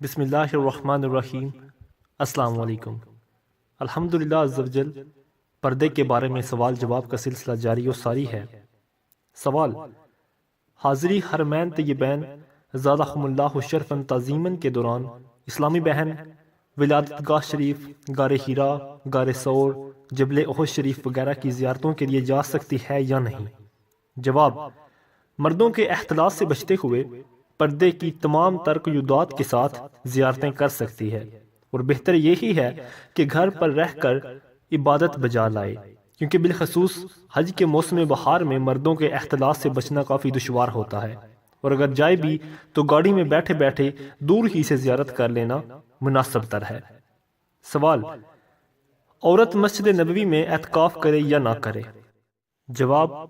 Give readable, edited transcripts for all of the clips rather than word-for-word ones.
بسم اللہ الرحمن الرحیم۔ السلام علیکم۔ الحمدللہ عز و جل پردے کے بارے میں سوال جواب کا سلسلہ جاری و ساری ہے۔ سوال: حاضری حرمین طیبین زادہم اللہ شرفاً تعظیماً کے دوران اسلامی بہن ولادت گاہ شریف، غار حرا، غار ثور، جبل احد شریف وغیرہ کی زیارتوں کے لیے جا سکتی ہے یا نہیں؟ جواب: مردوں کے اختلاط سے بچتے ہوئے پردے کی تمام ترقیدات کے ساتھ زیارتیں کر سکتی ہے، اور بہتر یہی ہے کہ گھر پر رہ کر عبادت بجا لائے، کیونکہ بالخصوص حج کے موسم بہار میں مردوں کے اختلاط سے بچنا کافی دشوار ہوتا ہے، اور اگر جائے بھی تو گاڑی میں بیٹھے بیٹھے دور ہی سے زیارت کر لینا مناسب تر ہے۔ سوال: عورت مسجد نبوی میں اعتکاف کرے یا نہ کرے؟ جواب: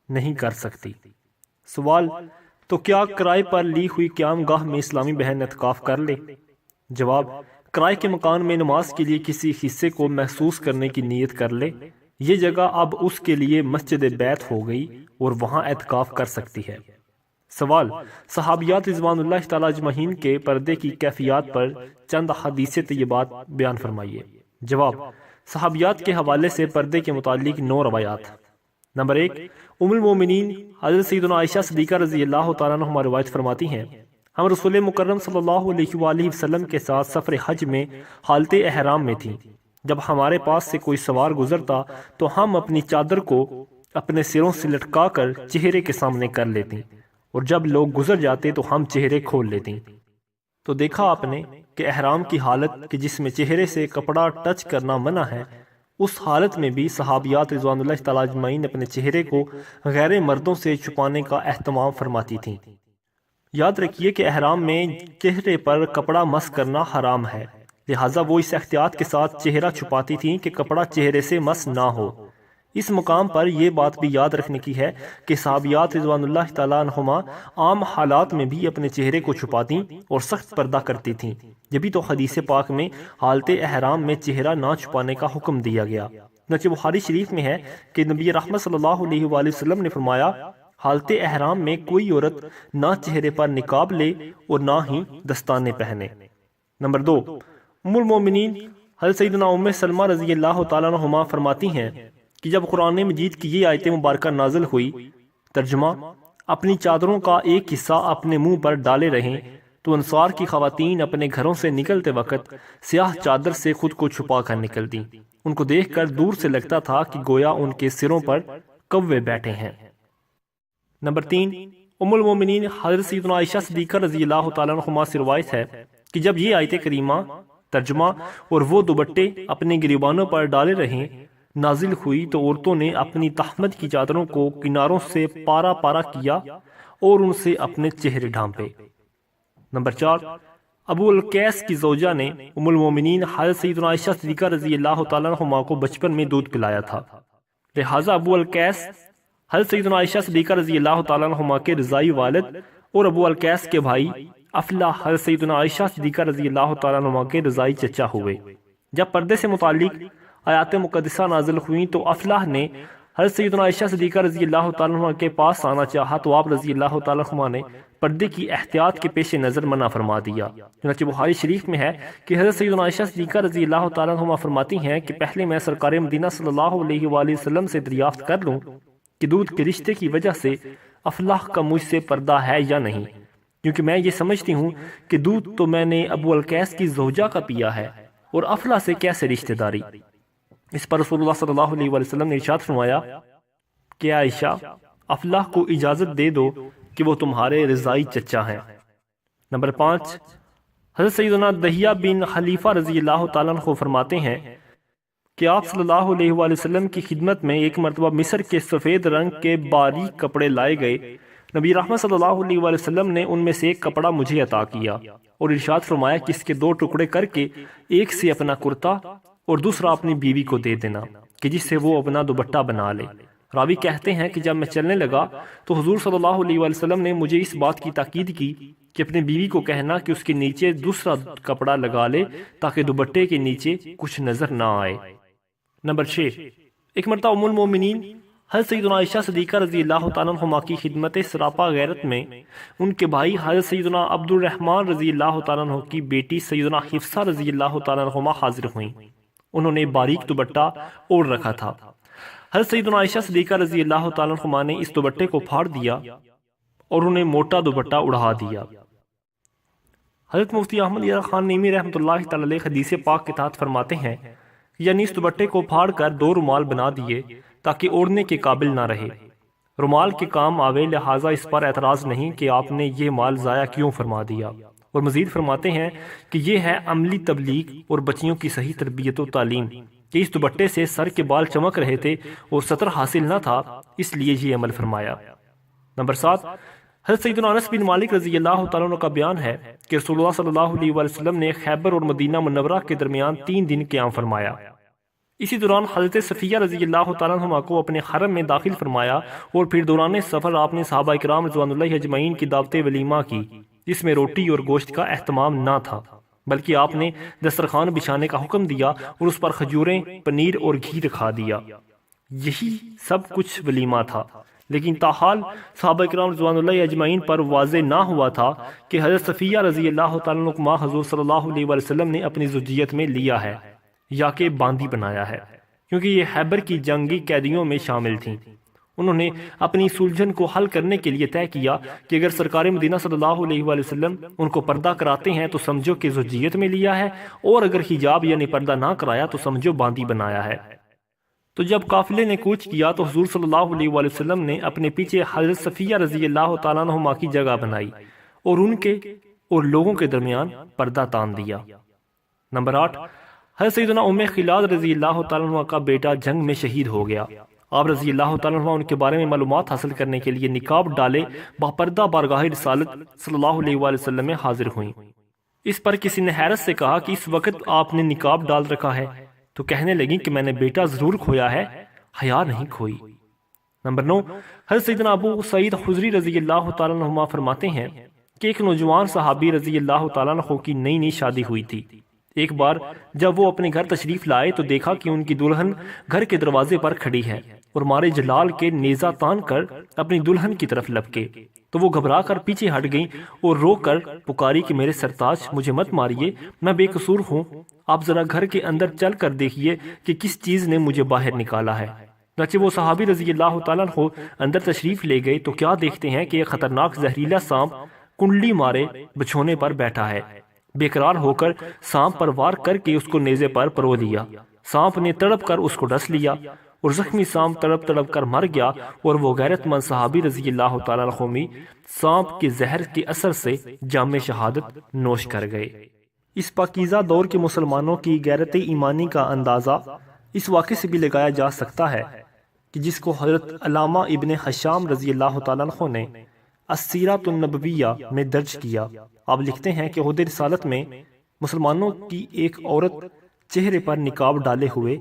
نہیں کر سکتی۔ سوال: تو کیا کرائے پر لی ہوئی قیام گاہ میں اسلامی بہن اعتکاف کر لے؟ جواب: کرائے کے مکان میں نماز کے لیے کسی حصے کو محسوس کرنے کی نیت کر لے، یہ جگہ اب اس کے لیے مسجد بیت ہو گئی اور وہاں اعتکاف کر سکتی ہے۔ سوال: صحابیات رضوان اللہ تعالیٰ اجمعین کے پردے کی کیفیات پر چند حدیث طیبات بیان فرمائیے۔ جواب: صحابیات کے حوالے سے پردے کے متعلق 9 روایات۔ نمبر 1، ام المومنین حضرت سیدنا عائشہ صدیقہ رضی اللہ تعالیٰ عنہما روایت فرماتی ہیں، ہم رسول مکرم صلی اللہ علیہ وآلہ وسلم کے ساتھ سفر حج میں حالت احرام میں تھیں۔ جب ہمارے پاس سے کوئی سوار گزرتا تو ہم اپنی چادر کو اپنے سروں سے لٹکا کر چہرے کے سامنے کر لیتے، اور جب لوگ گزر جاتے تو ہم چہرے کھول لیتے۔ تو دیکھا آپ نے کہ احرام کی حالت کہ جس میں چہرے سے کپڑا ٹچ کرنا منع ہے، اس حالت میں بھی صحابیات رضوان اللہ تعالیٰ اجمعین اپنے چہرے کو غیر مردوں سے چھپانے کا اہتمام فرماتی تھیں۔ یاد رکھیے کہ احرام میں چہرے پر کپڑا مس کرنا حرام ہے، لہٰذا وہ اس احتیاط کے ساتھ چہرہ چھپاتی تھیں کہ کپڑا چہرے سے مس نہ ہو۔ اس مقام پر یہ بات بھی یاد رکھنے کی ہے کہ صحابیات رضوان اللہ تعالیٰ عنہما عام حالات میں بھی اپنے چہرے کو چھپاتیں اور سخت پردہ کرتی تھیں، جبھی تو حدیث پاک میں حالت احرام میں چہرہ نہ چھپانے کا حکم دیا گیا۔ چنانچہ بخاری شریف میں ہے کہ نبی رحمت صلی اللہ علیہ وآلہ وسلم نے فرمایا، حالت احرام میں کوئی عورت نہ چہرے پر نقاب لے اور نہ ہی دستانے پہنے۔ نمبر 2، ام المومنین حضرت سیدنا ام سلمہ رضی اللہ تعالیٰ عنہما فرماتی ہیں کہ جب قرآن مجید کی یہ آیت مبارکہ نازل ہوئی، ترجمہ: اپنی چادروں کا ایک حصہ اپنے منہ پر ڈالے رہیں، تو انصار کی خواتین اپنے گھروں سے نکلتے وقت سیاہ چادر سے خود کو چھپا کر نکلتیں۔ ان کو دیکھ کر دور سے لگتا تھا کہ گویا ان کے سروں پر کوے بیٹھے ہیں۔ نمبر 3، ام المومنین حضرت سیدنا عائشہ صدیقہ رضی اللہ تعالیٰ عنہما سے روایت ہے کہ جب یہ آیت کریمہ، ترجمہ: اور وہ دوپٹے اپنے گریبانوں پر ڈالے رہیں، نازل ہوئی تو عورتوں نے اپنی تحمد کی چادروں کو کناروں سے پارا پارا کیا اور ان سے اپنے چہرے ڈھانپے۔ نمبر 4، ابو القیس کی زوجہ نے ام المومنین حضرت سیدنا عائشہ صدیقہ رضی اللہ تعالیٰ عنہما کو بچپن میں دودھ پلایا تھا، لہٰذا ابو القیس حضرت سیدنا عائشہ صدیقہ رضی اللہ تعالیٰ عنہما کے رضائی والد اور ابو القیس کے بھائی افلاح حضرت سیدنا عائشہ صدیقہ رضی اللہ تعالیٰ عنہما کے رضائی چچا ہوئے۔ جب پردے سے متعلق آیات مقدسہ نازل ہوئیں تو افلاح نے حضرت سیدنا عائشہ صدیقہ رضی اللہ تعالیٰ عنہ کے پاس آنا چاہا تو آپ رضی اللہ تعالیٰ عنہ نے پردے کی احتیاط کے پیش نظر منع فرما دیا۔ چنانچہ بخاری شریف میں ہے کہ حضرت سیدنا عائشہ صدیقہ رضی اللہ تعالیٰ عنہ فرماتی ہیں کہ پہلے میں سرکار مدینہ صلی اللہ علیہ وآلہ وسلم سے دریافت کر لوں کہ دودھ کے رشتے کی وجہ سے افلاح کا مجھ سے پردہ ہے یا نہیں، کیونکہ میں یہ سمجھتی ہوں کہ دودھ تو میں نے ابو القیس کی زوجہ کا پیا ہے، اور افلاح سے کیسے رشتہ داری؟ اس پر رسول اللہ صلی اللہ علیہ وآلہ وسلم نے ارشاد فرمایا کہ عائشہ، افلاح کو اجازت دے دو کہ وہ تمہارے رضائی چچا ہیں۔ نمبر 5، حضرت سیدنا دحیہ بن خلیفہ رضی اللہ تعالیٰ عنہ فرماتے ہیں کہ آپ صلی اللہ علیہ وآلہ وسلم کی خدمت میں ایک مرتبہ مصر کے سفید رنگ کے باریک کپڑے لائے گئے۔ نبی رحمت صلی اللہ علیہ وآلہ وسلم نے ان میں سے ایک کپڑا مجھے عطا کیا اور ارشاد فرمایا کہ اس کے 2 ٹکڑے کر کے ایک سے اپنا کرتا اور دوسرا اپنی بیوی کو دے دینا کہ جس سے وہ اپنا دوپٹہ بنا لے۔ راوی کہتے ہیں کہ جب میں چلنے لگا تو حضور صلی اللہ علیہ وآلہ وسلم نے مجھے اس بات کی تاکید کی کہ اپنی بیوی کو کہنا کہ اس کے نیچے دوسرا کپڑا لگا لے تاکہ دوپٹے کے نیچے کچھ نظر نہ آئے۔ نمبر 6، ایک مرتبہ ام المومنین حضرت سیدنا عائشہ صدیقہ رضی اللہ تعالیٰ عنہما کی خدمت سراپا غیرت میں ان کے بھائی حضرت سیدنا عبد الرحمن رضی اللہ تعالیٰ عنہ کی بیٹی سیدنا حفصہ رضی اللہ تعالیٰ عنہما حاضر ہوئیں۔ انہوں نے باریک دوپٹہ اوڑھ رکھا تھا۔ حضرت سیدنا عائشہ صدیقہ رضی اللہ تعالیٰ عنہما نے اس دوپٹے کو پھاڑ دیا اور انہیں موٹا دوپٹہ اڑا دیا۔ حضرت مفتی احمد یار خان نیمی رحمۃ اللہ تعالی علیہ حدیث پاک کے تحت فرماتے ہیں، یعنی اس دوپٹے کو پھاڑ کر 2 رومال بنا دیے تاکہ اوڑھنے کے قابل نہ رہے، رومال کے کام آوے، لہٰذا اس پر اعتراض نہیں کہ آپ نے یہ مال ضائع کیوں فرما دیا۔ اور مزید فرماتے ہیں کہ یہ ہے عملی تبلیغ اور بچیوں کی صحیح تربیت و تعلیم کہ اس دوپٹے سے سر کے بال چمک رہے تھے اور سطر حاصل نہ تھا، اس لیے یہ عمل فرمایا۔ نمبر 7، حضرت سیدنا انس بن مالک رضی اللہ تعالیٰ عنہ کا بیان ہے کہ رسول اللہ صلی اللہ علیہ وآلہ وسلم نے خیبر اور مدینہ منورہ کے درمیان 3 دن قیام فرمایا۔ اسی دوران حضرت صفیہ رضی اللہ تعالیٰ عنہ کو اپنے حرم میں داخل فرمایا اور پھر دوران سفر آپ نے صحابہ اکرام رضوان اللہ اجمعین کی دعوت ولیمہ کی، جس میں روٹی اور گوشت کا اہتمام نہ تھا، بلکہ آپ نے دسترخوان بچھانے کا حکم دیا اور اس پر کھجوریں، پنیر اور گھی رکھا دیا۔ یہی سب کچھ ولیمہ تھا، لیکن تاحال صحابہ اکرام رضوان اللہ اجمعین پر واضح نہ ہوا تھا کہ حضرت صفیہ رضی اللہ تعالیٰ عنہ کو ماں حضور صلی اللہ علیہ وآلہ وسلم نے اپنی زوجیت میں لیا ہے یا کہ باندی بنایا ہے، کیونکہ یہ خیبر کی جنگی قیدیوں میں شامل تھیں۔ انہوں نے اپنی سلجھن کو حل کرنے کے لیے طے کیا کہ اگر سرکار مدینہ صلی اللہ علیہ وآلہ وسلم ان کو پردہ کراتے ہیں تو سمجھو کہ زوجیت میں لیا ہے، اور اگر حجاب یعنی پردہ نہ کرایا تو سمجھو باندی بنایا ہے۔ تو جب قافلے نے کوچ کیا تو حضور صلی اللہ علیہ وآلہ وسلم نے اپنے پیچھے حضرت صفیہ رضی اللہ تعالیٰ عنہما کی جگہ بنائی اور ان کے اور لوگوں کے درمیان پردہ تان دیا۔ نمبر 8، حضرت سیدنا ام خلاد رضی اللہ تعالیٰ عنہ کا بیٹا جنگ میں شہید ہو گیا۔ آپ رضی اللہ تعالیٰ عنہ ان کے بارے میں معلومات حاصل کرنے کے لیے نقاب ڈالے باپردہ بارگاہ رسالت صلی اللہ علیہ وآلہ وسلم میں حاضر ہوئیں۔ اس پر کسی نے حیرت سے کہا کہ اس وقت آپ نے نقاب ڈال رکھا ہے؟ تو کہنے لگیں کہ میں نے بیٹا ضرور کھویا ہے، حیا نہیں کھوئی۔ نمبر 9، حضرت سیدنا ابو سعید خدری رضی اللہ تعالیٰ عنہ فرماتے ہیں کہ ایک نوجوان صحابی رضی اللہ تعالیٰ عنہ کی نئی شادی ہوئی تھی۔ ایک بار جب وہ اپنے گھر تشریف لائے تو دیکھا کہ ان کی دلہن گھر کے دروازے پر کھڑی ہے اور مارے جلال کے نیزہ تان کر اپنی دلہن کی طرف لپکے، تو وہ گھبرا کر پیچھے ہٹ گئیں اور رو کر پکاری کہ میرے سرتاج مجھے مت ماریے، میں بے قصور ہوں، آپ ذرا گھر کے اندر چل کر دیکھیے کہ کس چیز نے مجھے باہر نکالا ہے۔ چنانچہ وہ صحابی رضی اللہ تعالیٰ عنہ اندر تشریف لے گئے تو کیا دیکھتے ہیں کہ ایک خطرناک زہریلا سانپ کنڈلی مارے بچھونے پر بیٹھا ہے۔ بے قرار ہو کر سانپ پر وار کر کے اس کو نیزے پر پرو دیا۔ سانپ نے تڑپ کر اس کو ڈس لیا اور زخمی سانپ تڑپ تڑپ کر مر گیا، اور وہ غیرت مند صحابی رضی اللہ تعالیٰ عنہ سانپ کے زہر کے اثر سے جام شہادت نوش کر گئے۔ اس پاکیزہ دور کے مسلمانوں کی غیرت ایمانی کا اندازہ اس واقعے سے بھی لگایا جا سکتا ہے کہ جس کو حضرت علامہ ابن حشام رضی اللہ تعالیٰ عنہ نے السیرۃ النبویہ میں درج کیا۔ آپ لکھتے ہیں کہ عہد رسالت میں مسلمانوں کی ایک عورت چہرے پر نقاب ڈالے ہوئے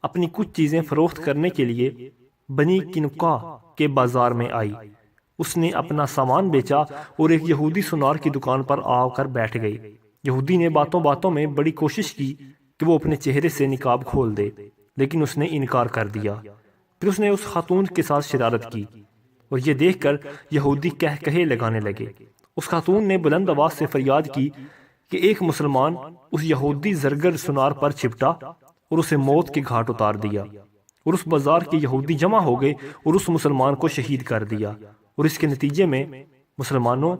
اپنی کچھ چیزیں فروخت کرنے کے لیے بنی کنقا کے بازار میں آئی۔ اس نے اپنا سامان بیچا اور ایک یہودی سنار کی دکان پر آ کر بیٹھ گئی۔ یہودی نے باتوں باتوں میں بڑی کوشش کی کہ وہ اپنے چہرے سے نقاب کھول دے، لیکن اس نے انکار کر دیا۔ پھر اس نے اس خاتون کے ساتھ شرارت کی اور یہ دیکھ کر یہودی کہے لگانے لگے۔ اس خاتون نے بلند آواز سے فریاد کی کہ ایک مسلمان اس یہودی زرگر سنار پر چپٹا اور اسے موت کے گھاٹ اتار دیا، اور اس بازار کے یہودی جمع ہو گئے اور اس مسلمان کو شہید کر دیا، اور اس کے نتیجے میں مسلمانوں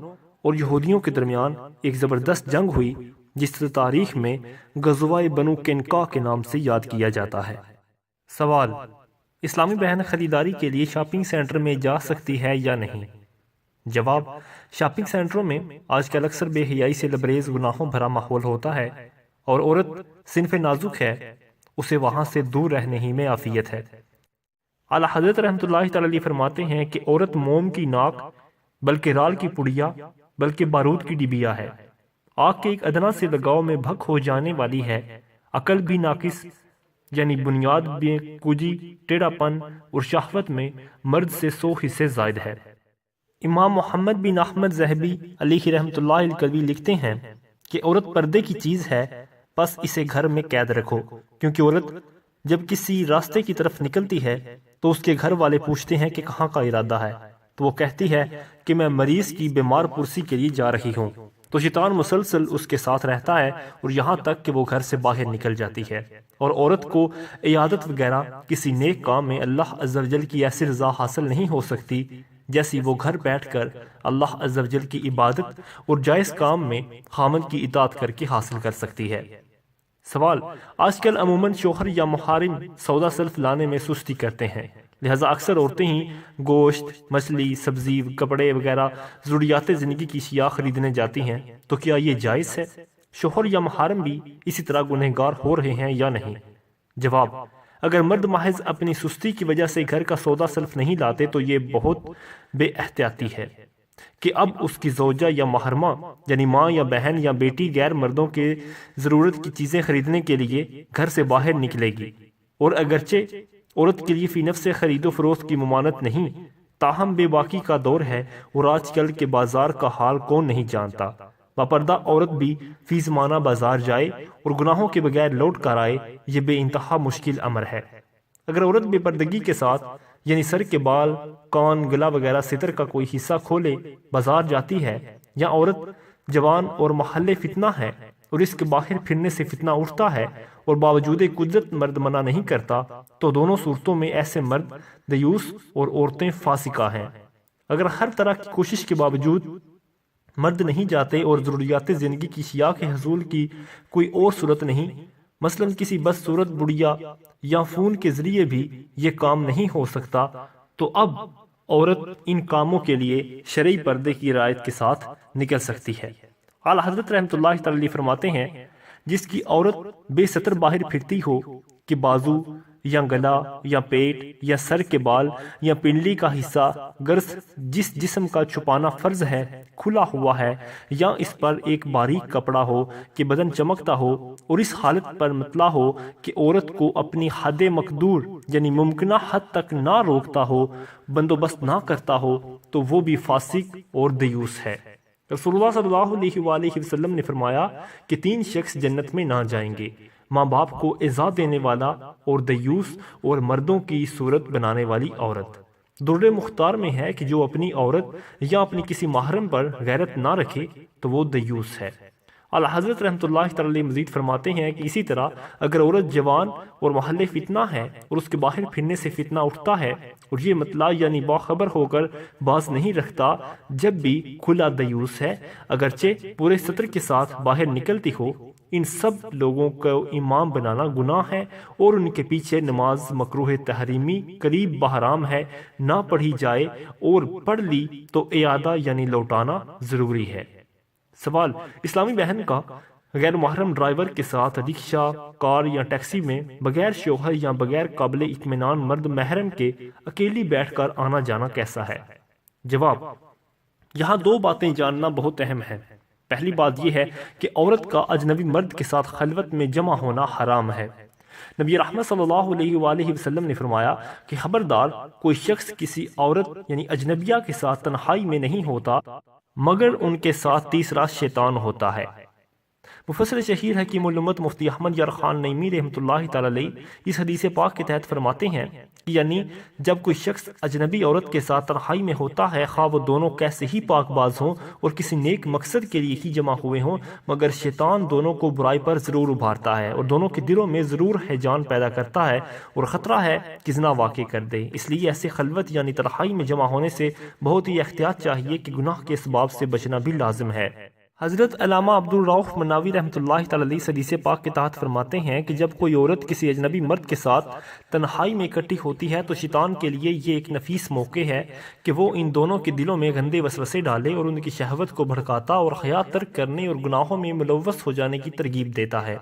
اور یہودیوں کے درمیان ایک زبردست جنگ ہوئی جس تاریخ میں غزوہ بنو قینقاع کے نام سے یاد کیا جاتا ہے۔ سوال: اسلامی بہن خریداری کے لیے شاپنگ سینٹر میں جا سکتی ہے یا نہیں؟ جواب: شاپنگ سینٹروں میں آج کل اکثر بے حیائی سے لبریز گناہوں بھرا ماحول ہوتا ہے، اور عورت صنف نازک ہے، اسے وہاں سے دور رہنے ہی میں عافیت ہے۔ اعلیٰ حضرت رحمۃ اللہ تعالی علیہ فرماتے ہیں کہ عورت موم کی ناک، بلکہ رال کی پڑیا، بلکہ بارود کی ڈبیا ہے، آگ کے ایک ادنا سے لگاؤ میں بھک ہو جانے والی ہے، عقل بھی ناقص یعنی بنیاد میں کوجی، ٹیڑھا پن اور شہوت میں مرد سے 100 حصے زائد ہے۔ امام محمد بن احمد ذہبی علیہ رحمۃ اللہ الکوی لکھتے ہیں کہ عورت پردے کی چیز ہے، بس اسے گھر میں قید رکھو، کیونکہ عورت جب کسی راستے کی طرف نکلتی ہے تو اس کے گھر والے پوچھتے ہیں کہ کہاں کا ارادہ ہے، تو وہ کہتی ہے کہ میں مریض کی بیمار پرسی کے لیے جا رہی ہوں۔ تو شیطان مسلسل اس کے ساتھ رہتا ہے اور یہاں تک کہ وہ گھر سے باہر نکل جاتی ہے، اور عورت کو عیادت وغیرہ کسی نیک کام میں اللہ عز و جل کی ایسی رضا حاصل نہیں ہو سکتی جیسی وہ گھر بیٹھ کر اللہ عز و جل کی عبادت اور جائز کام میں خامند کی اطاعت کر کے حاصل کر سکتی ہے۔ سوال: آج کل عموماً شوہر یا محارم سودا سلف لانے میں سستی کرتے ہیں، لہٰذا اکثر عورتیں ہی گوشت، مچھلی، سبزی، کپڑے وغیرہ ضروریات زندگی کی اشیاء خریدنے جاتی ہیں، تو کیا یہ جائز ہے؟ شوہر یا محارم بھی اسی طرح گنہگار ہو رہے ہیں یا نہیں؟ جواب: اگر مرد محض اپنی سستی کی وجہ سے گھر کا سودا سلف نہیں لاتے تو یہ بہت بے احتیاطی ہے کہ اب اس کی زوجہ یا محرمہ یعنی ماں یا بہن یا بیٹی غیر مردوں کے ضرورت کی چیزیں خریدنے کے لیے گھر سے باہر نکلے گی، اور اگرچہ عورت کے لیے فی نفس خرید و فروخت کی ممانعت نہیں، تاہم بے باکی کا دور ہے اور آج کل کے بازار کا حال کون نہیں جانتا۔ باپردہ عورت بھی فی زمانہ بازار جائے اور گناہوں کے بغیر لوٹ کر آئے، یہ بے انتہا مشکل امر ہے۔ اگر عورت بے پردگی کے ساتھ یعنی سر کے بال، کان، گلا وغیرہ ستر کا کوئی حصہ کھولے بازار جاتی ہے، یا عورت جوان اور محل فتنہ ہے اور اس کے باہر پھرنے سے فتنہ اٹھتا ہے اور باوجود قدرت مرد منع نہیں کرتا، تو دونوں صورتوں میں ایسے مرد دیوس اور عورتیں فاسقہ ہیں۔ اگر ہر طرح کی کوشش کے باوجود مرد نہیں جاتے اور ضروریات زندگی کی اشیاء کے حصول کی کوئی اور صورت نہیں، مثلا کسی بس صورت بڑھیا یا فون کے ذریعے بھی یہ کام نہیں ہو سکتا، تو اب عورت ان کاموں کے لیے شرعی پردے کی رعایت کے ساتھ نکل سکتی ہے۔ اعلیٰ حضرت رحمۃ اللہ تعالی فرماتے ہیں، جس کی عورت بے ستر باہر پھرتی ہو کہ بازو یا گلا یا پیٹ یا سر کے بال یا پنڈلی کا حصہ غرض جس جسم کا چھپانا فرض ہے کھلا ہوا ہے، یا اس پر ایک باریک کپڑا ہو کہ بدن چمکتا ہو، اور اس حالت پر مطلع ہو کہ عورت کو اپنی حد مقدور یعنی ممکنہ حد تک نہ روکتا ہو، بندوبست نہ کرتا ہو، تو وہ بھی فاسق اور دیوس ہے۔ رسول اللہ صلی اللہ علیہ وآلہ وسلم نے فرمایا کہ 3 شخص جنت میں نہ جائیں گے: ماں باپ کو ایذا دینے والا اور دیوس اور مردوں کی صورت بنانے والی عورت۔ در مختار میں ہے کہ جو اپنی عورت یا اپنی کسی محرم پر غیرت نہ رکھے تو وہ دیوس ہے۔ اعلیٰ حضرت رحمۃ اللہ تعالی مزید فرماتے ہیں کہ اسی طرح اگر عورت جوان اور محل فتنہ ہے اور اس کے باہر پھرنے سے فتنہ اٹھتا ہے اور یہ مطلع یعنی باخبر ہو کر باز نہیں رکھتا، جب بھی کھلا دیوس ہے، اگرچہ پورے ستر کے ساتھ باہر نکلتی ہو۔ ان سب لوگوں کو امام بنانا گناہ ہے اور ان کے پیچھے نماز مکروہ تحریمی قریب بحرام ہے، نہ پڑھی جائے، اور پڑھ لی تو اعادہ یعنی لوٹانا ضروری ہے۔ سوال: اسلامی بہن کا غیر محرم ڈرائیور کے ساتھ رکشہ، کار یا ٹیکسی میں بغیر شوہر یا بغیر قابل اطمینان مرد محرم کے اکیلی بیٹھ کر آنا جانا کیسا ہے؟ جواب: یہاں 2 باتیں جاننا بہت اہم ہے۔ پہلی بات یہ ہے کہ عورت کا اجنبی مرد کے ساتھ خلوت میں جمع ہونا حرام ہے۔ نبی رحمت صلی اللہ علیہ وآلہ وسلم نے فرمایا کہ خبردار کوئی شخص کسی عورت یعنی اجنبیہ کے ساتھ تنہائی میں نہیں ہوتا مگر ان کے ساتھ تیسرا شیطان ہوتا ہے۔ مفسر شہیر حکیم الامت مفتی احمد یار خان نعیمی رحمۃ اللہ تعالی علیہ اس حدیث پاک کے تحت فرماتے ہیں کہ یعنی جب کوئی شخص اجنبی عورت کے ساتھ تنہائی میں ہوتا ہے، خواہ وہ دونوں کیسے ہی پاک باز ہوں اور کسی نیک مقصد کے لیے ہی جمع ہوئے ہوں، مگر شیطان دونوں کو برائی پر ضرور ابھارتا ہے اور دونوں کے دلوں میں ضرور ہیجان پیدا کرتا ہے اور خطرہ ہے کہ زنا واقع کر دے۔ اس لیے ایسے خلوت یعنی تنہائی میں جمع ہونے سے بہت ہی احتیاط چاہیے کہ گناہ کے اسباب سے بچنا بھی لازم ہے۔ حضرت علامہ عبدالرؤف مناوی رحمۃ اللہ تعالی علیہ حدیث پاک کے تحت فرماتے ہیں کہ جب کوئی عورت کسی اجنبی مرد کے ساتھ تنہائی میں اکٹھی ہوتی ہے تو شیطان کے لیے یہ ایک نفیس موقع ہے کہ وہ ان دونوں کے دلوں میں گندے وسوسے ڈالے اور ان کی شہوت کو بھڑکاتا اور حیات ترک کرنے اور گناہوں میں ملوث ہو جانے کی ترغیب دیتا ہے۔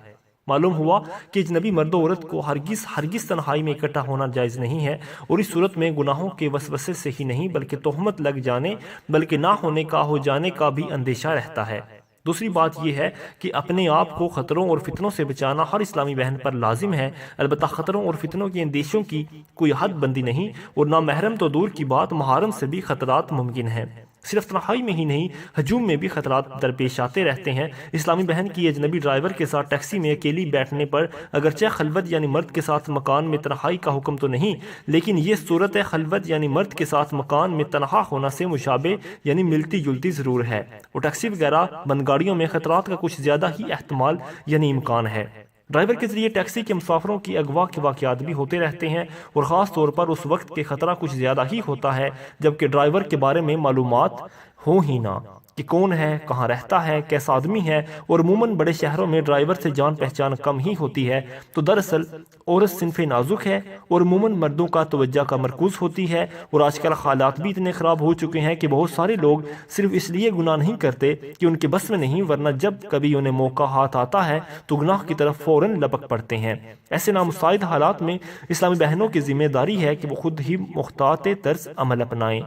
معلوم ہوا کہ اجنبی مرد و عورت کو ہرگز تنہائی میں اکٹھا ہونا جائز نہیں ہے، اور اس صورت میں گناہوں کے وسوسے سے ہی نہیں بلکہ تہمت لگ جانے بلکہ نہ ہونے کا ہو جانے کا بھی اندیشہ رہتا ہے۔ دوسری بات یہ ہے کہ اپنے آپ کو خطروں اور فتنوں سے بچانا ہر اسلامی بہن پر لازم ہے، البتہ خطروں اور فتنوں کے اندیشوں کی کوئی حد بندی نہیں، اور نامحرم تو دور کی بات محارم سے بھی خطرات ممکن ہیں۔ صرف تنہائی میں ہی نہیں، ہجوم میں بھی خطرات درپیش آتے رہتے ہیں۔ اسلامی بہن کی اجنبی ڈرائیور کے ساتھ ٹیکسی میں اکیلی بیٹھنے پر اگرچہ خلوت یعنی مرد کے ساتھ مکان میں تنہائی کا حکم تو نہیں، لیکن یہ صورت خلوت یعنی مرد کے ساتھ مکان میں تنہا ہونا سے مشابہ یعنی ملتی جلتی ضرور ہے، اور ٹیکسی وغیرہ بند گاڑیوں میں خطرات کا کچھ زیادہ ہی احتمال یعنی امکان ہے۔ ڈرائیور کے ذریعے ٹیکسی کے مسافروں کی اغوا کے واقعات بھی ہوتے رہتے ہیں، اور خاص طور پر اس وقت کے خطرہ کچھ زیادہ ہی ہوتا ہے جبکہ ڈرائیور کے بارے میں معلومات ہوں ہی نہ کہ کون ہے، کہاں رہتا ہے، کیسا آدمی ہے، اور عموماً بڑے شہروں میں ڈرائیور سے جان پہچان کم ہی ہوتی ہے۔ تو دراصل عورت صنف نازک ہے اور عموماً مردوں کا توجہ کا مرکوز ہوتی ہے، اور آج کل حالات بھی اتنے خراب ہو چکے ہیں کہ بہت سارے لوگ صرف اس لیے گناہ نہیں کرتے کہ ان کے بس میں نہیں، ورنہ جب کبھی انہیں موقع ہاتھ آتا ہے تو گناہ کی طرف فوراً لپک پڑتے ہیں۔ ایسے نامساعد حالات میں اسلامی بہنوں کی ذمہ داری ہے کہ وہ خود ہی محتاط طرز عمل اپنائیں۔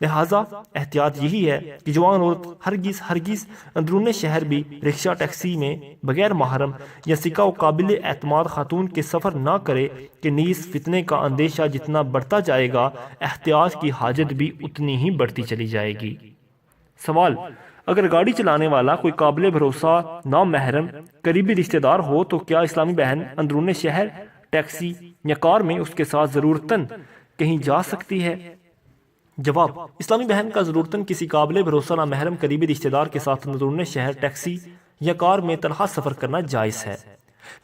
لہٰذا احتیاط یہی ہے کہ جوان عورت ہرگز اندرون شہر بھی رکشہ ٹیکسی میں بغیر محرم یا سکہ و قابل اعتماد خاتون کے سفر نہ کرے کہ نیز فتنے کا اندیشہ جتنا بڑھتا جائے گا احتیاط کی حاجت بھی اتنی ہی بڑھتی چلی جائے گی۔ سوال: اگر گاڑی چلانے والا کوئی قابل بھروسہ نامحرم قریبی رشتہ دار ہو تو کیا اسلامی بہن اندرون شہر ٹیکسی یا کار میں اس کے ساتھ ضرورتاً کہیں جا سکتی ہے؟ جواب: اسلامی بہن کا ضرورتاً کسی قابل بھروسہ نامحرم قریبی رشتہ دار کے ساتھ اندرون شہر ٹیکسی یا کار میں تنہا سفر کرنا جائز ہے،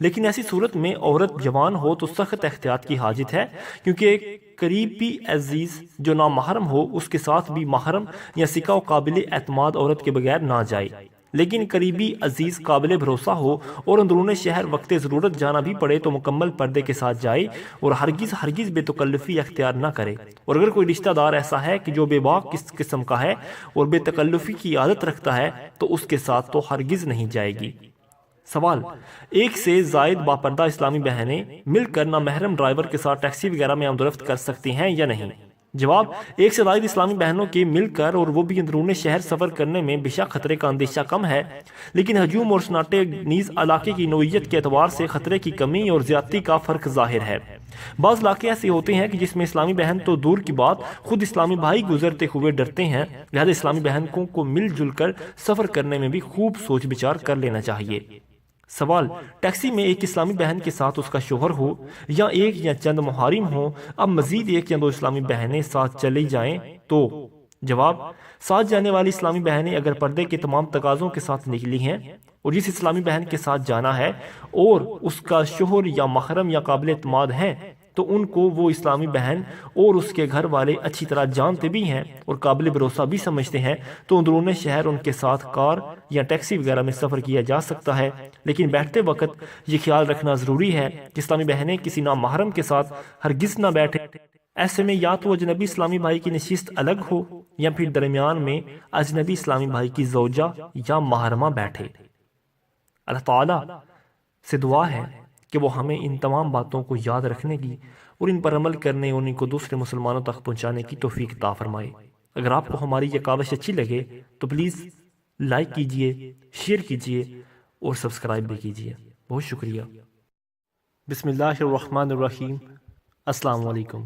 لیکن ایسی صورت میں عورت جوان ہو تو سخت احتیاط کی حاجت ہے، کیونکہ ایک قریبی عزیز جو نامحرم ہو اس کے ساتھ بھی محرم یا سکہ و قابل اعتماد عورت کے بغیر نہ جائے، لیکن قریبی عزیز قابل بھروسہ ہو اور اندرون شہر وقت ضرورت جانا بھی پڑے تو مکمل پردے کے ساتھ جائے اور ہرگز بے تکلفی اختیار نہ کرے۔ اور اگر کوئی رشتہ دار ایسا ہے کہ جو بے باک قسم کا ہے اور بے تکلفی کی عادت رکھتا ہے تو اس کے ساتھ تو ہرگز نہیں جائے گی۔ سوال: ایک سے زائد باپردہ اسلامی بہنیں مل کر نامحرم ڈرائیور کے ساتھ ٹیکسی وغیرہ میں آمد و رفت کر سکتی ہیں یا نہیں؟ جواب: ایک سے زائد اسلامی بہنوں کے مل کر اور وہ بھی اندرون شہر سفر کرنے میں بے شک خطرے کا اندیشہ کم ہے، لیکن ہجوم اور سناٹے نیز علاقے کی نوعیت کے اعتبار سے خطرے کی کمی اور زیادتی کا فرق ظاہر ہے۔ بعض علاقے ایسے ہوتے ہیں کہ جس میں اسلامی بہن تو دور کی بات خود اسلامی بھائی گزرتے ہوئے ڈرتے ہیں، لہذا اسلامی بہنوں کو مل جل کر سفر کرنے میں بھی خوب سوچ بچار کر لینا چاہیے۔ سوال: ٹیکسی میں ایک اسلامی بہن کے ساتھ اس کا شوہر ہو یا ایک یا چند محارم ہوں، اب مزید ایک یا دو اسلامی بہنیں ساتھ چلی جائیں تو؟ جواب: ساتھ جانے والی اسلامی بہنیں اگر پردے کے تمام تقاضوں کے ساتھ نکلی ہیں اور جس اسلامی بہن کے ساتھ جانا ہے اور اس کا شوہر یا محرم یا قابل اعتماد ہیں تو ان کو وہ اسلامی بہن اور اس کے گھر والے اچھی طرح جانتے بھی ہیں اور قابل بھروسہ بھی سمجھتے ہیں تو اندرون شہر ان کے ساتھ کار یا ٹیکسی وغیرہ میں سفر کیا جا سکتا ہے، لیکن بیٹھتے وقت یہ خیال رکھنا ضروری ہے کہ اسلامی بہنیں کسی نامحرم کے ساتھ ہرگز نہ بیٹھے۔ ایسے میں یا تو اجنبی اسلامی بھائی کی نشست الگ ہو یا پھر درمیان میں اجنبی اسلامی بھائی کی زوجہ یا محرمہ بیٹھے۔ اللہ تعالیٰ سے دعا ہے کہ وہ ہمیں ان تمام باتوں کو یاد رکھنے کی اور ان پر عمل کرنے اور ان کو دوسرے مسلمانوں تک پہنچانے کی توفیق عطا فرمائے۔ اگر آپ کو ہماری یہ کاوش اچھی لگے تو پلیز لائک کیجئے، شیئر کیجئے اور سبسکرائب بھی کیجئے۔ بہت شکریہ۔ بسم اللہ الرحمن الرحیم۔ السلام علیکم۔